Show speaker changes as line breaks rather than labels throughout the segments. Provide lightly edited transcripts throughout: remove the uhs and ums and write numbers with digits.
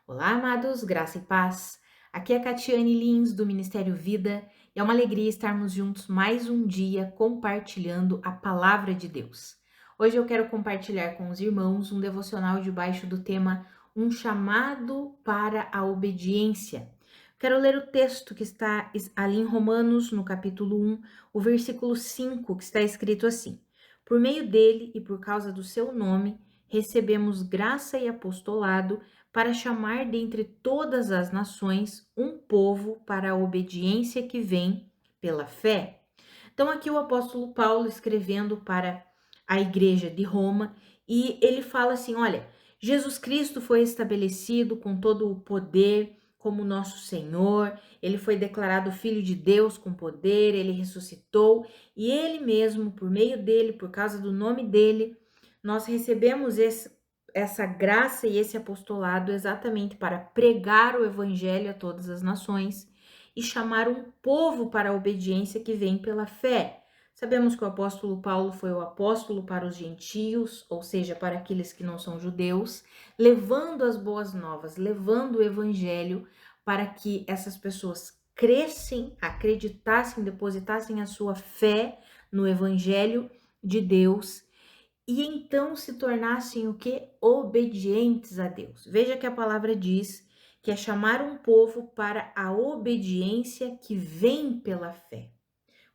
Olá, amados, graça e paz. Aqui é a Catiane Lins, do Ministério Vida, e é uma alegria estarmos juntos mais um dia compartilhando a palavra de Deus. Hoje eu quero compartilhar com os irmãos um devocional debaixo do tema Um chamado para a obediência. Quero ler o texto que está ali em Romanos, no capítulo 1, o versículo 5, que está escrito assim: Por meio dele e por causa do seu nome, recebemos graça e apostolado para chamar dentre todas as nações um povo para a obediência que vem pela fé. Então, aqui o apóstolo Paulo escrevendo para a igreja de Roma, e ele fala assim: olha, Jesus Cristo foi estabelecido com todo o poder como nosso Senhor, ele foi declarado Filho de Deus com poder, ele ressuscitou, e ele mesmo, por meio dele, por causa do nome dele, nós recebemos essa graça e esse apostolado exatamente para pregar o evangelho a todas as nações e chamar um povo para a obediência que vem pela fé. Sabemos que o apóstolo Paulo foi o apóstolo para os gentios, ou seja, para aqueles que não são judeus, levando as boas novas, levando o evangelho para que essas pessoas crescem, acreditassem, depositassem a sua fé no evangelho de Deus e então se tornassem o que? Obedientes a Deus. Veja que a palavra diz que é chamar um povo para a obediência que vem pela fé.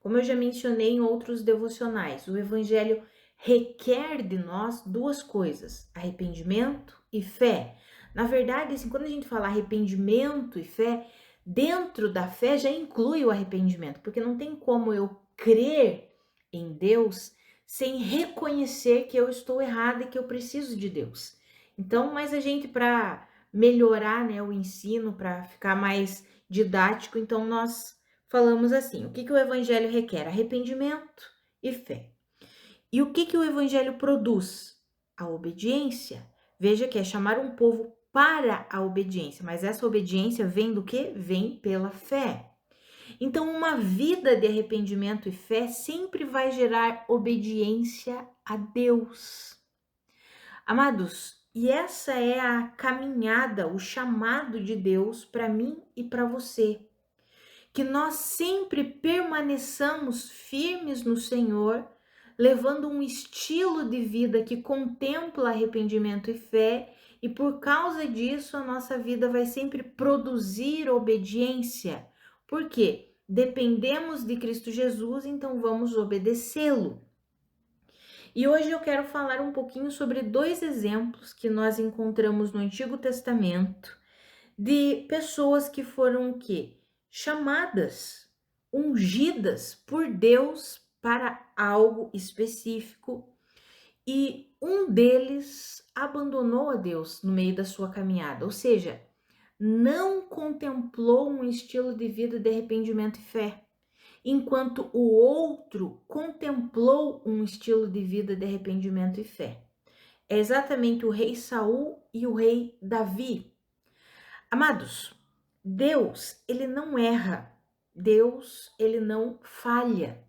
Como eu já mencionei em outros devocionais, o evangelho requer de nós duas coisas: arrependimento e fé. Na verdade, assim, quando a gente fala arrependimento e fé, dentro da fé já inclui o arrependimento, porque não tem como eu crer em Deus sem reconhecer que eu estou errada e que eu preciso de Deus. Então, mas a gente, para melhorar, né, o ensino, para ficar mais didático, então nós falamos assim: o que o evangelho requer? Arrependimento e fé. E o que o evangelho produz? A obediência. Veja que é chamar um povo para a obediência, mas essa obediência vem do quê? Vem pela fé. Então, uma vida de arrependimento e fé sempre vai gerar obediência a Deus. Amados, e essa é a caminhada, o chamado de Deus para mim e para você. Que nós sempre permaneçamos firmes no Senhor, levando um estilo de vida que contempla arrependimento e fé, e por causa disso a nossa vida vai sempre produzir obediência. Por quê? Dependemos de Cristo Jesus, então vamos obedecê-lo. E hoje eu quero falar um pouquinho sobre dois exemplos que nós encontramos no Antigo Testamento de pessoas que foram o quê? Chamadas, ungidas por Deus para algo específico, e um deles abandonou a Deus no meio da sua caminhada, ou seja, não contemplou um estilo de vida de arrependimento e fé, enquanto o outro contemplou um estilo de vida de arrependimento e fé. É exatamente o rei Saul e o rei Davi. Amados, Deus, ele não erra. Deus, ele não falha.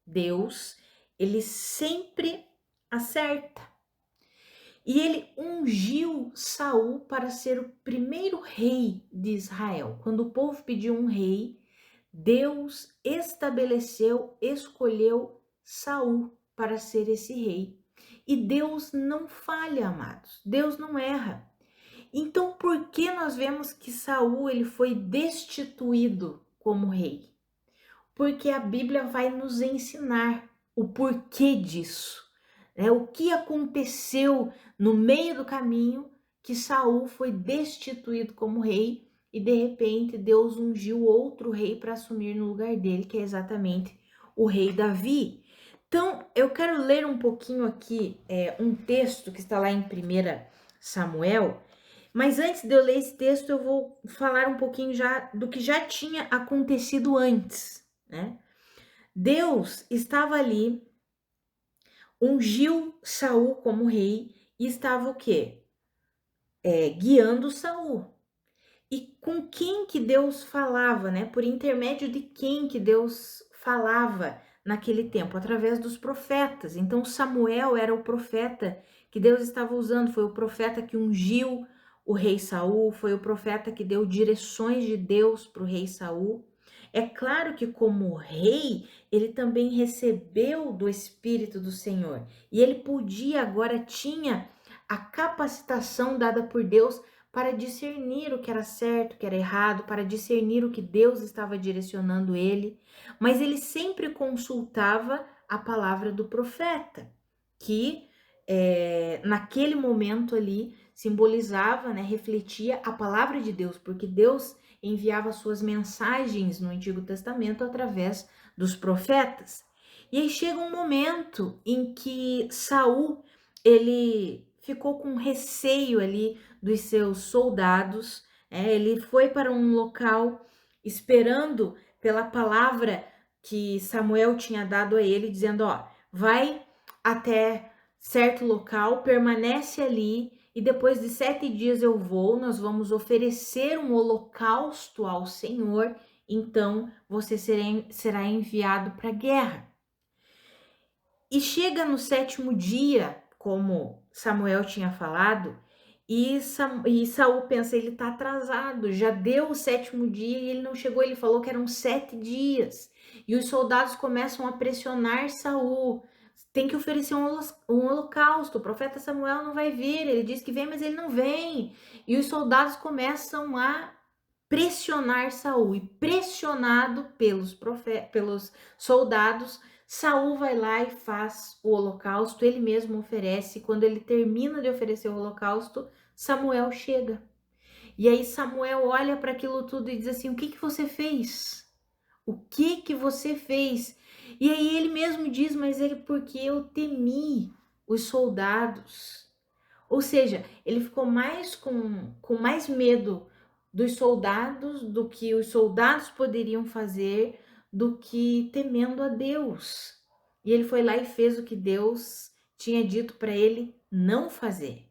Deus, ele sempre acerta. E ele ungiu Saul para ser o primeiro rei de Israel. Quando o povo pediu um rei, Deus estabeleceu, escolheu Saul para ser esse rei. E Deus não falha, amados. Deus não erra. Então, por que nós vemos que Saul ele foi destituído como rei? Porque a Bíblia vai nos ensinar o porquê disso, né? O que aconteceu no meio do caminho que Saul foi destituído como rei e de repente Deus ungiu outro rei para assumir no lugar dele, que é exatamente o rei Davi. Então, eu quero ler um pouquinho aqui um texto que está lá em 1 Samuel, mas antes de eu ler esse texto, eu vou falar um pouquinho já do que já tinha acontecido antes, né? Deus estava ali, ungiu Saul como rei e estava o quê? Guiando Saul. E com quem que Deus falava, né? Por intermédio de quem que Deus falava naquele tempo? Através dos profetas. Então Samuel era o profeta que Deus estava usando, foi o profeta que ungiu o rei Saul, foi o profeta que deu direções de Deus para o rei Saul. É claro que como rei, ele também recebeu do Espírito do Senhor. E ele podia, agora tinha a capacitação dada por Deus para discernir o que era certo, o que era errado, para discernir o que Deus estava direcionando ele. Mas ele sempre consultava a palavra do profeta, que naquele momento ali simbolizava, né, refletia a palavra de Deus, porque Deus enviava suas mensagens no Antigo Testamento através dos profetas. E aí chega um momento em que Saul, ele ficou com receio ali dos seus soldados, ele foi para um local esperando pela palavra que Samuel tinha dado a ele, dizendo, ó, vai até certo local, permanece ali e depois de 7 dias eu vou, nós vamos oferecer um holocausto ao Senhor, então você será enviado para a guerra. E chega no 7º dia, como Samuel tinha falado, e Saul pensa, ele está atrasado, já deu o 7º dia e ele não chegou, ele falou que eram 7 dias. E os soldados começam a pressionar Saul, tem que oferecer um holocausto, o profeta Samuel não vai vir, ele diz que vem, mas ele não vem. E os soldados começam a pressionar Saul, e pressionado pelos soldados, Saul vai lá e faz o holocausto, ele mesmo oferece. Quando ele termina de oferecer o holocausto, Samuel chega. E aí Samuel olha para aquilo tudo e diz assim, o que você fez? O que você fez? E aí ele mesmo diz, mas porque eu temi os soldados. Ou seja, ele ficou mais com mais medo dos soldados, do que os soldados poderiam fazer, do que temendo a Deus. E ele foi lá e fez o que Deus tinha dito para ele não fazer.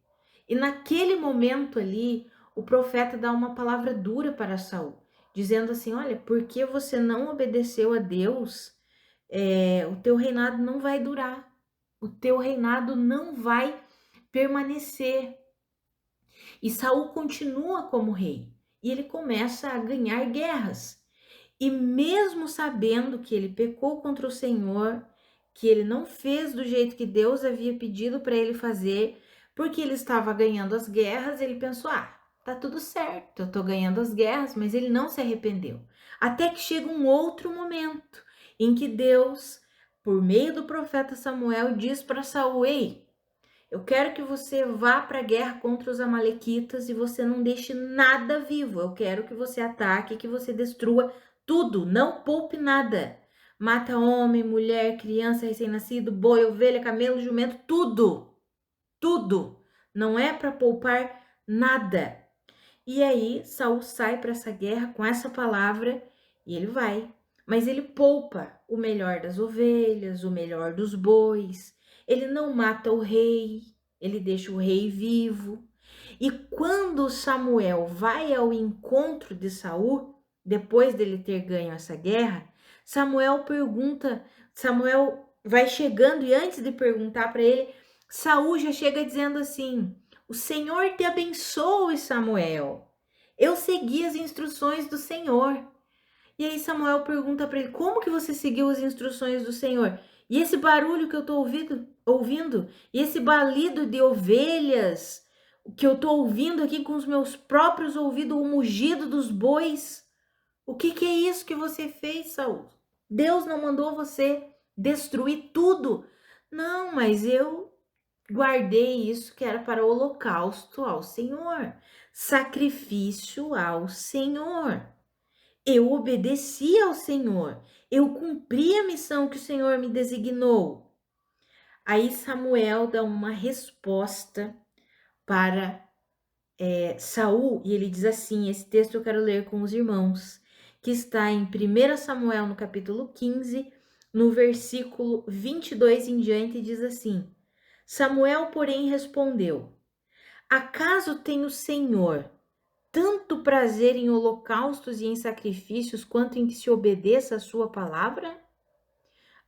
E naquele momento ali, o profeta dá uma palavra dura para Saul, dizendo assim, olha, porque você não obedeceu a Deus, o teu reinado não vai durar, o teu reinado não vai permanecer. E Saul continua como rei, e ele começa a ganhar guerras. E mesmo sabendo que ele pecou contra o Senhor, que ele não fez do jeito que Deus havia pedido para ele fazer, porque ele estava ganhando as guerras, ele pensou, tá tudo certo, eu tô ganhando as guerras, mas ele não se arrependeu. Até que chega um outro momento em que Deus, por meio do profeta Samuel, diz para Saul, ei, eu quero que você vá para a guerra contra os amalequitas e você não deixe nada vivo. Eu quero que você ataque, que você destrua tudo, não poupe nada. Mata homem, mulher, criança, recém-nascido, boi, ovelha, camelo, jumento, tudo. Tudo. Não é para poupar nada. E aí Saul sai para essa guerra com essa palavra e ele vai. Mas ele poupa o melhor das ovelhas, o melhor dos bois. Ele não mata o rei, ele deixa o rei vivo. E quando Samuel vai ao encontro de Saul, depois dele ter ganho essa guerra, Samuel vai chegando e antes de perguntar para ele, Saul já chega dizendo assim: o Senhor te abençoe, Samuel. Eu segui as instruções do Senhor. E aí Samuel pergunta para ele, como que você seguiu as instruções do Senhor? E esse barulho que eu estou ouvindo, e esse balido de ovelhas que eu estou ouvindo aqui com os meus próprios ouvidos, o mugido dos bois, o que é isso que você fez, Saul? Deus não mandou você destruir tudo? Não, mas eu guardei isso que era para holocausto ao Senhor, sacrifício ao Senhor. Eu obedeci ao Senhor, eu cumpri a missão que o Senhor me designou. Aí Samuel dá uma resposta para Saul, e ele diz assim, esse texto eu quero ler com os irmãos, que está em 1 Samuel, no capítulo 15, no versículo 22 em diante, diz assim, Samuel, porém, respondeu, acaso tem o Senhor tanto prazer em holocaustos e em sacrifícios, quanto em que se obedeça a sua palavra?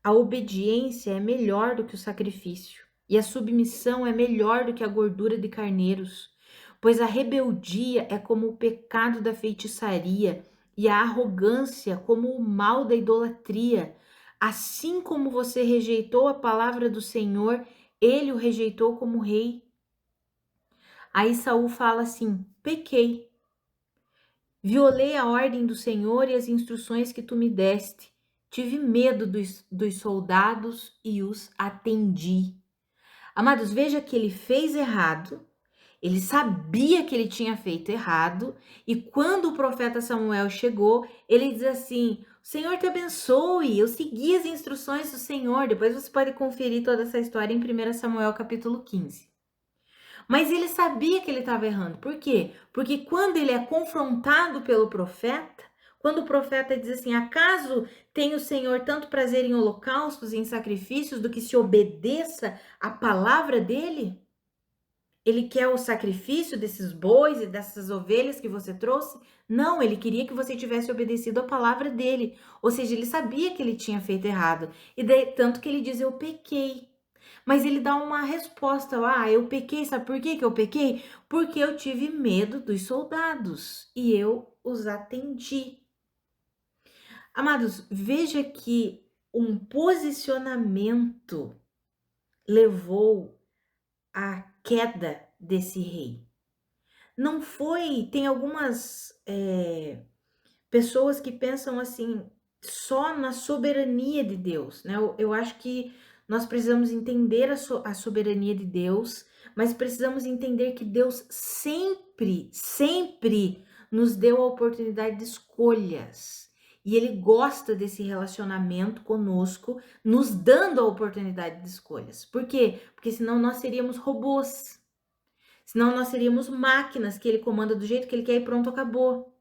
A obediência é melhor do que o sacrifício, e a submissão é melhor do que a gordura de carneiros, pois a rebeldia é como o pecado da feitiçaria e a arrogância como o mal da idolatria. Assim como você rejeitou a palavra do Senhor, ele o rejeitou como rei. Aí Saul fala assim: pequei, violei a ordem do Senhor e as instruções que tu me deste. Tive medo dos soldados e os atendi. Amados, veja que ele fez errado, ele sabia que ele tinha feito errado, e quando o profeta Samuel chegou, ele diz assim: o Senhor te abençoe, eu segui as instruções do Senhor. Depois você pode conferir toda essa história em 1 Samuel capítulo 15. Mas ele sabia que ele estava errando. Por quê? Porque quando ele é confrontado pelo profeta, quando o profeta diz assim: acaso tem o Senhor tanto prazer em holocaustos e em sacrifícios do que se obedeça à palavra dele? Ele quer o sacrifício desses bois e dessas ovelhas que você trouxe? Não, ele queria que você tivesse obedecido a palavra dele. Ou seja, ele sabia que ele tinha feito errado. E daí, tanto que ele diz: eu pequei. Mas ele dá uma resposta: ah, eu pequei, sabe por que eu pequei? Porque eu tive medo dos soldados e eu os atendi. Amados, veja que um posicionamento levou à queda desse rei. Não foi, tem algumas pessoas que pensam assim, só na soberania de Deus, né? Eu acho que nós precisamos entender a soberania de Deus, mas precisamos entender que Deus sempre, sempre nos deu a oportunidade de escolhas. E Ele gosta desse relacionamento conosco, nos dando a oportunidade de escolhas. Por quê? Porque senão nós seríamos robôs. Senão nós seríamos máquinas que Ele comanda do jeito que Ele quer e pronto, acabou.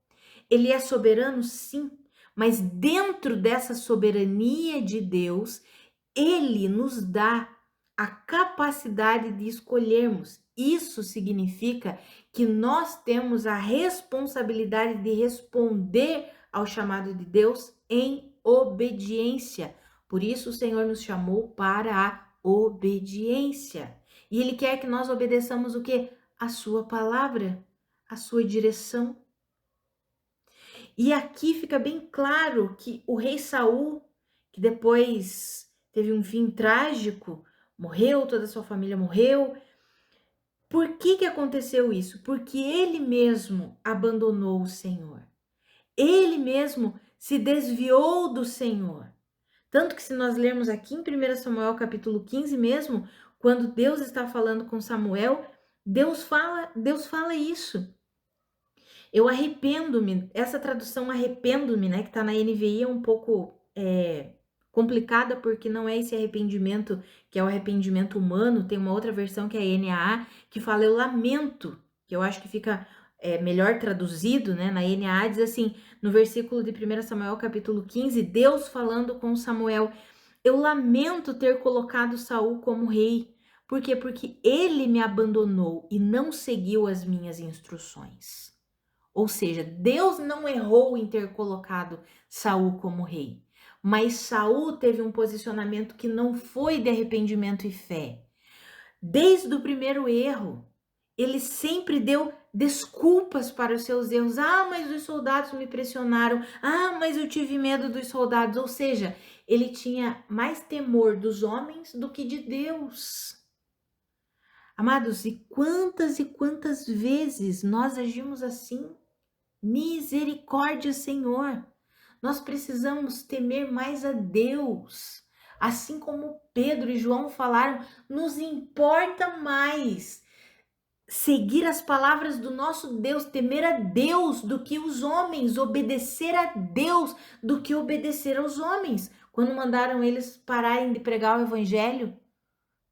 Ele é soberano, sim, mas dentro dessa soberania de Deus, ele nos dá a capacidade de escolhermos. Isso significa que nós temos a responsabilidade de responder ao chamado de Deus em obediência. Por isso o Senhor nos chamou para a obediência. E ele quer que nós obedeçamos o quê? A sua palavra, a sua direção. E aqui fica bem claro que o rei Saul, que depois teve um fim trágico, morreu, toda a sua família morreu. Por que aconteceu isso? Porque ele mesmo abandonou o Senhor. Ele mesmo se desviou do Senhor. Tanto que se nós lermos aqui em 1 Samuel capítulo 15 mesmo, quando Deus está falando com Samuel, Deus fala isso. Eu arrependo-me, essa tradução arrependo-me, né, que tá na NVI é um pouco complicada, porque não é esse arrependimento que é o arrependimento humano, tem uma outra versão que é a NAA, que fala eu lamento, que eu acho que fica melhor traduzido, né, na NAA diz assim, no versículo de 1 Samuel capítulo 15, Deus falando com Samuel, eu lamento ter colocado Saul como rei. Por quê? Porque ele me abandonou e não seguiu as minhas instruções. Ou seja, Deus não errou em ter colocado Saul como rei, mas Saul teve um posicionamento que não foi de arrependimento e fé. Desde o primeiro erro, ele sempre deu desculpas para os seus erros. Ah, mas os soldados me pressionaram. Ah, mas eu tive medo dos soldados. Ou seja, ele tinha mais temor dos homens do que de Deus. Amados, e quantas vezes nós agimos assim? Misericórdia, Senhor. Nós precisamos temer mais a Deus. Assim como Pedro e João falaram, nos importa mais seguir as palavras do nosso Deus, temer a Deus do que os homens, obedecer a Deus do que obedecer aos homens. Quando mandaram eles pararem de pregar o evangelho,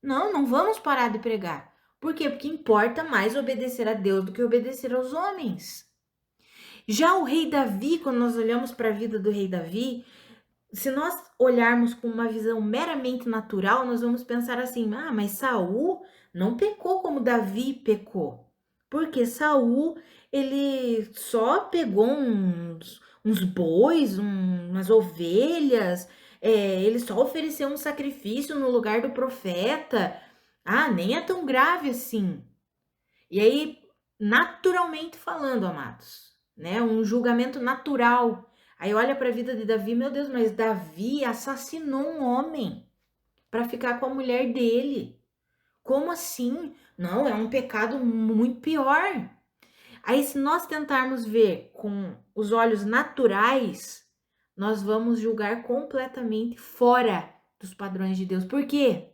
não vamos parar de pregar. Por quê? Porque importa mais obedecer a Deus do que obedecer aos homens. Já o rei Davi, quando nós olhamos para a vida do rei Davi, se nós olharmos com uma visão meramente natural, nós vamos pensar assim: ah, mas Saul não pecou como Davi pecou. Porque Saul, ele só pegou uns bois, umas ovelhas, ele só ofereceu um sacrifício no lugar do profeta. Ah, nem é tão grave assim. E aí, naturalmente falando, amados, né? Um julgamento natural. Aí olha para a vida de Davi, meu Deus, mas Davi assassinou um homem para ficar com a mulher dele. Como assim? Não, é um pecado muito pior. Aí, se nós tentarmos ver com os olhos naturais, nós vamos julgar completamente fora dos padrões de Deus. Por quê?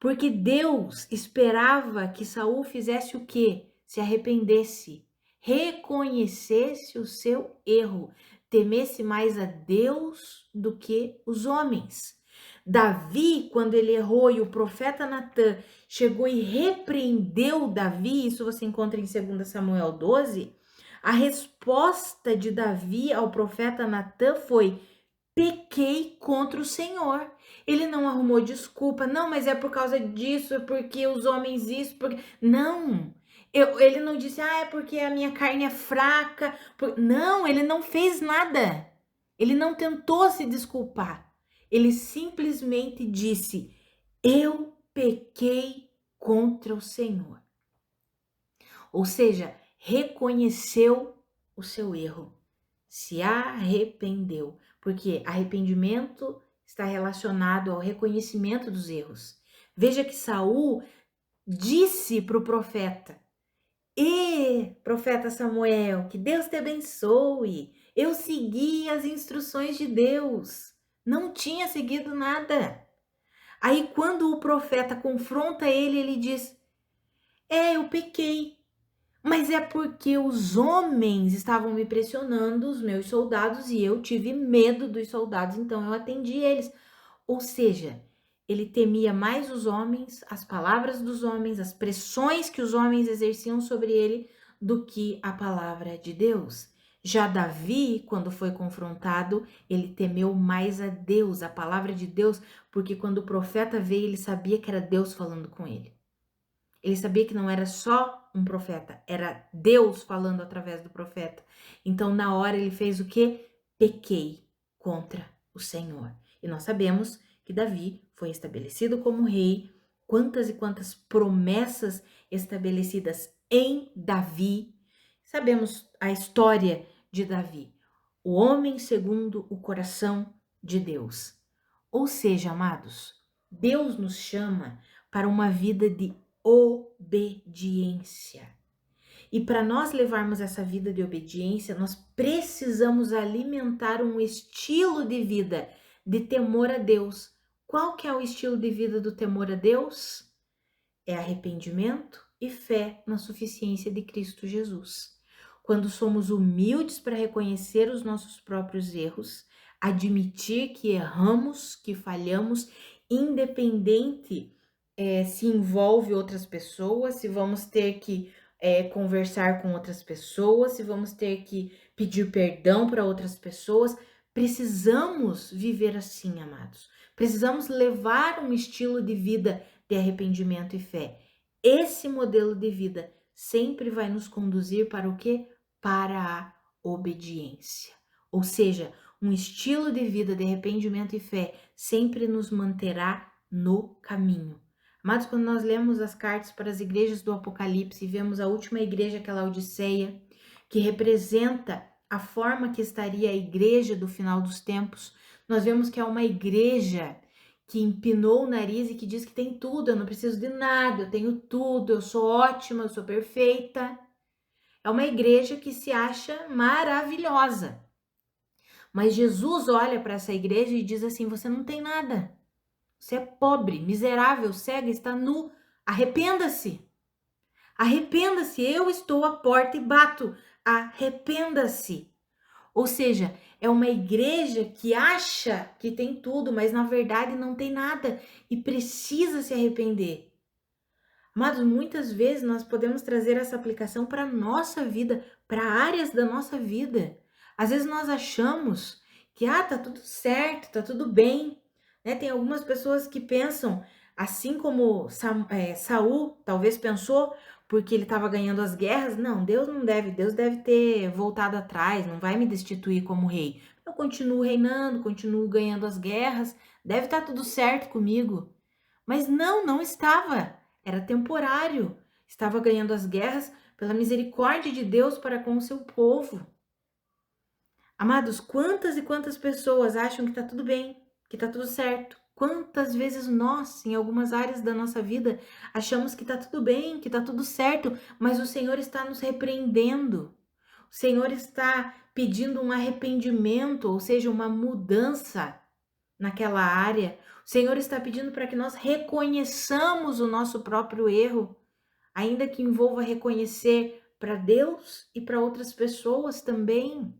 Porque Deus esperava que Saul fizesse o quê? Se arrependesse, reconhecesse o seu erro, temesse mais a Deus do que os homens. Davi, quando ele errou e o profeta Natã chegou e repreendeu Davi, isso você encontra em 2 Samuel 12, a resposta de Davi ao profeta Natã foi: pequei contra o Senhor. Ele não arrumou desculpa, não, mas é por causa disso, é porque os homens isso, porque... Não, ele não disse, é porque a minha carne é fraca. Não, ele não fez nada. Ele não tentou se desculpar. Ele simplesmente disse, eu pequei contra o Senhor. Ou seja, reconheceu o seu erro, se arrependeu, porque arrependimento está relacionado ao reconhecimento dos erros. Veja que Saul disse para o profeta: profeta Samuel, que Deus te abençoe. Eu segui as instruções de Deus. Não tinha seguido nada. Aí quando o profeta confronta ele, ele diz: eu pequei. Mas é porque os homens estavam me pressionando, os meus soldados, e eu tive medo dos soldados, então eu atendi eles. Ou seja, ele temia mais os homens, as palavras dos homens, as pressões que os homens exerciam sobre ele, do que a palavra de Deus. Já Davi, quando foi confrontado, ele temeu mais a Deus, a palavra de Deus, porque quando o profeta veio, ele sabia que era Deus falando com ele. Ele sabia que não era só um profeta, era Deus falando através do profeta. Então, na hora, ele fez o quê? Pequei contra o Senhor. E nós sabemos que Davi foi estabelecido como rei. Quantas e quantas promessas estabelecidas em Davi. Sabemos a história de Davi, o homem segundo o coração de Deus. Ou seja, amados, Deus nos chama para uma vida de obediência. E para nós levarmos essa vida de obediência, nós precisamos alimentar um estilo de vida de temor a Deus. Qual que é o estilo de vida do temor a Deus? É arrependimento e fé na suficiência de Cristo Jesus. Quando somos humildes para reconhecer os nossos próprios erros, admitir que erramos, que falhamos, independente se envolve outras pessoas, se vamos ter que conversar com outras pessoas, se vamos ter que pedir perdão para outras pessoas. Precisamos viver assim, amados. Precisamos levar um estilo de vida de arrependimento e fé. Esse modelo de vida sempre vai nos conduzir para o quê? Para a obediência. Ou seja, um estilo de vida de arrependimento e fé sempre nos manterá no caminho. Amados, quando nós lemos as cartas para as igrejas do Apocalipse e vemos a última igreja, aquela Odisseia, que representa a forma que estaria a igreja do final dos tempos, nós vemos que é uma igreja que empinou o nariz e que diz que tem tudo, eu não preciso de nada, eu tenho tudo, eu sou ótima, eu sou perfeita. É uma igreja que se acha maravilhosa. Mas Jesus olha para essa igreja e diz assim: você não tem nada. Você é pobre, miserável, cega, está nu. Arrependa-se. Arrependa-se. Eu estou à porta e bato. Arrependa-se. Ou seja, é uma igreja que acha que tem tudo, mas na verdade não tem nada e precisa se arrepender. Mas muitas vezes nós podemos trazer essa aplicação para a nossa vida, para áreas da nossa vida. Às vezes nós achamos que tá tudo certo, tá tudo bem. Né? Tem algumas pessoas que pensam, assim como Saul talvez pensou, porque ele estava ganhando as guerras. Não, Deus deve ter voltado atrás, não vai me destituir como rei. Eu continuo reinando, continuo ganhando as guerras, deve estar tudo certo comigo. Mas não estava. Era temporário. Estava ganhando as guerras, pela misericórdia de Deus para com o seu povo. Amados, quantas e quantas pessoas acham que está tudo bem, que está tudo certo? Quantas vezes nós, em algumas áreas da nossa vida, achamos que está tudo bem, que está tudo certo, mas o Senhor está nos repreendendo. O Senhor está pedindo um arrependimento, ou seja, uma mudança naquela área. O Senhor está pedindo para que nós reconheçamos o nosso próprio erro, ainda que envolva reconhecer para Deus e para outras pessoas também.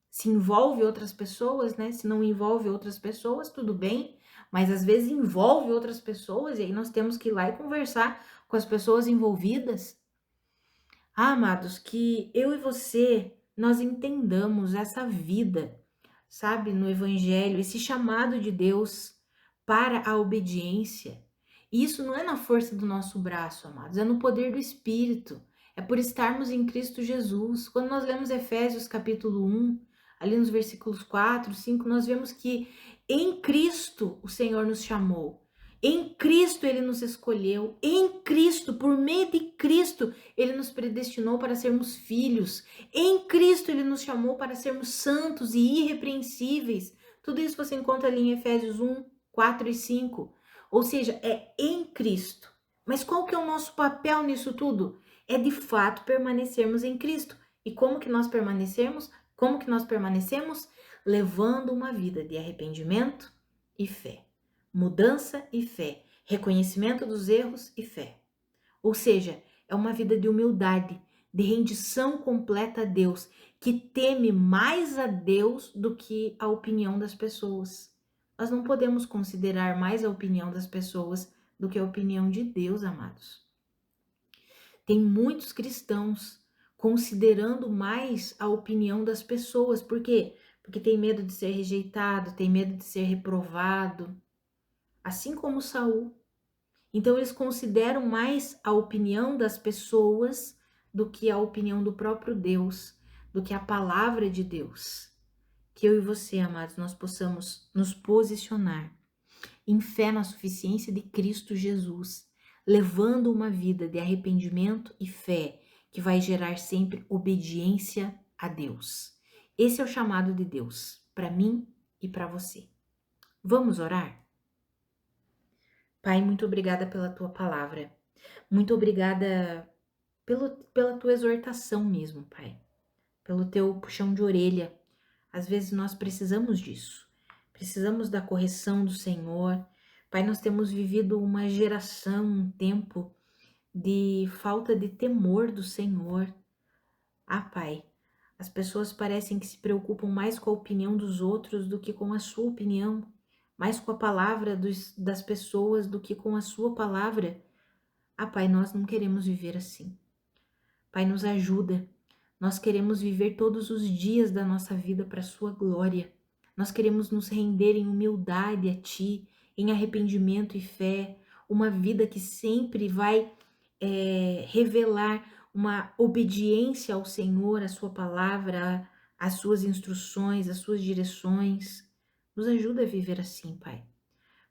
Se envolve outras pessoas, né? Se não envolve outras pessoas, tudo bem, mas às vezes envolve outras pessoas e aí nós temos que ir lá e conversar com as pessoas envolvidas. Ah, amados, que eu e você, nós entendamos essa vida, sabe, no Evangelho, esse chamado de Deus para a obediência. E isso não é na força do nosso braço, amados, é no poder do Espírito, é por estarmos em Cristo Jesus. Quando nós lemos Efésios capítulo 1, ali nos versículos 4, 5, nós vemos que em Cristo o Senhor nos chamou. Em Cristo Ele nos escolheu, em Cristo, por meio de Cristo, Ele nos predestinou para sermos filhos. Em Cristo Ele nos chamou para sermos santos e irrepreensíveis. Tudo isso você encontra ali em Efésios 1, 4 e 5. Ou seja, é em Cristo. Mas qual que é o nosso papel nisso tudo? É de fato permanecermos em Cristo. E como que nós permanecemos? Como que nós permanecemos? Levando uma vida de arrependimento e fé. Mudança e fé, reconhecimento dos erros e fé. Ou seja, é uma vida de humildade, de rendição completa a Deus, que teme mais a Deus do que a opinião das pessoas. Nós não podemos considerar mais a opinião das pessoas do que a opinião de Deus, amados. Tem muitos cristãos considerando mais a opinião das pessoas. Por quê? Porque tem medo de ser rejeitado, tem medo de ser reprovado, assim como Saul. Então eles consideram mais a opinião das pessoas do que a opinião do próprio Deus, do que a palavra de Deus. Que eu e você, amados, nós possamos nos posicionar em fé na suficiência de Cristo Jesus, levando uma vida de arrependimento e fé que vai gerar sempre obediência a Deus. Esse é o chamado de Deus para mim e para você. Vamos orar? Pai, muito obrigada pela tua palavra. Muito obrigada pela tua exortação mesmo, Pai. Pelo teu puxão de orelha. Às vezes nós precisamos disso. Precisamos da correção do Senhor. Pai, nós temos vivido uma geração, um tempo de falta de temor do Senhor. Ah, Pai, as pessoas parecem que se preocupam mais com a opinião dos outros do que com a sua opinião, mais com a palavra das pessoas do que com a sua palavra. Ah, Pai, nós não queremos viver assim. Pai, nos ajuda. Nós queremos viver todos os dias da nossa vida para a sua glória. Nós queremos nos render em humildade a Ti, em arrependimento e fé, uma vida que sempre vai revelar uma obediência ao Senhor, à sua palavra, às suas instruções, às suas direções. Nos ajuda a viver assim, Pai.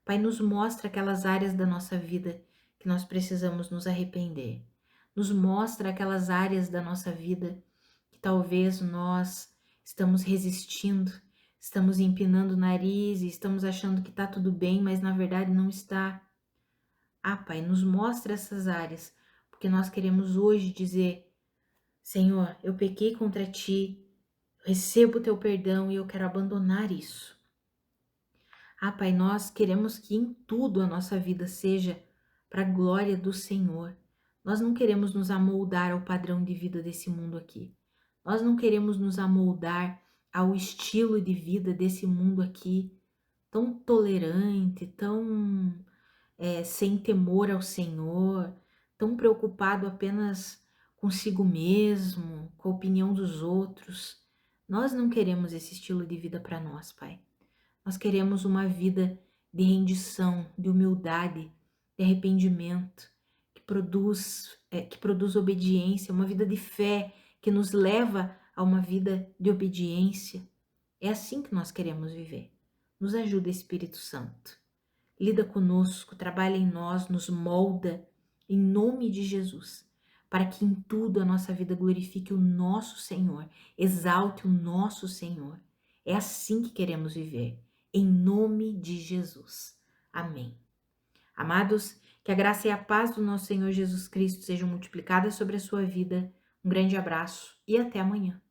Pai, nos mostra aquelas áreas da nossa vida que nós precisamos nos arrepender. Nos mostra aquelas áreas da nossa vida que talvez nós estamos resistindo, estamos empinando o nariz e estamos achando que está tudo bem, mas na verdade não está. Ah, Pai, nos mostra essas áreas, porque nós queremos hoje dizer: Senhor, eu pequei contra Ti, recebo o Teu perdão e eu quero abandonar isso. Ah, Pai, nós queremos que em tudo a nossa vida seja para a glória do Senhor. Nós não queremos nos amoldar ao padrão de vida desse mundo aqui. Nós não queremos nos amoldar ao estilo de vida desse mundo aqui, tão tolerante, tão sem temor ao Senhor, tão preocupado apenas consigo mesmo, com a opinião dos outros. Nós não queremos esse estilo de vida para nós, Pai. Nós queremos uma vida de rendição, de humildade, de arrependimento, que produz obediência, uma vida de fé, que nos leva a uma vida de obediência. É assim que nós queremos viver. Nos ajuda, Espírito Santo. Lida conosco, trabalha em nós, nos molda, em nome de Jesus, para que em tudo a nossa vida glorifique o nosso Senhor, exalte o nosso Senhor. É assim que queremos viver, em nome de Jesus. Amém. Amados, que a graça e a paz do nosso Senhor Jesus Cristo sejam multiplicadas sobre a sua vida. Um grande abraço e até amanhã.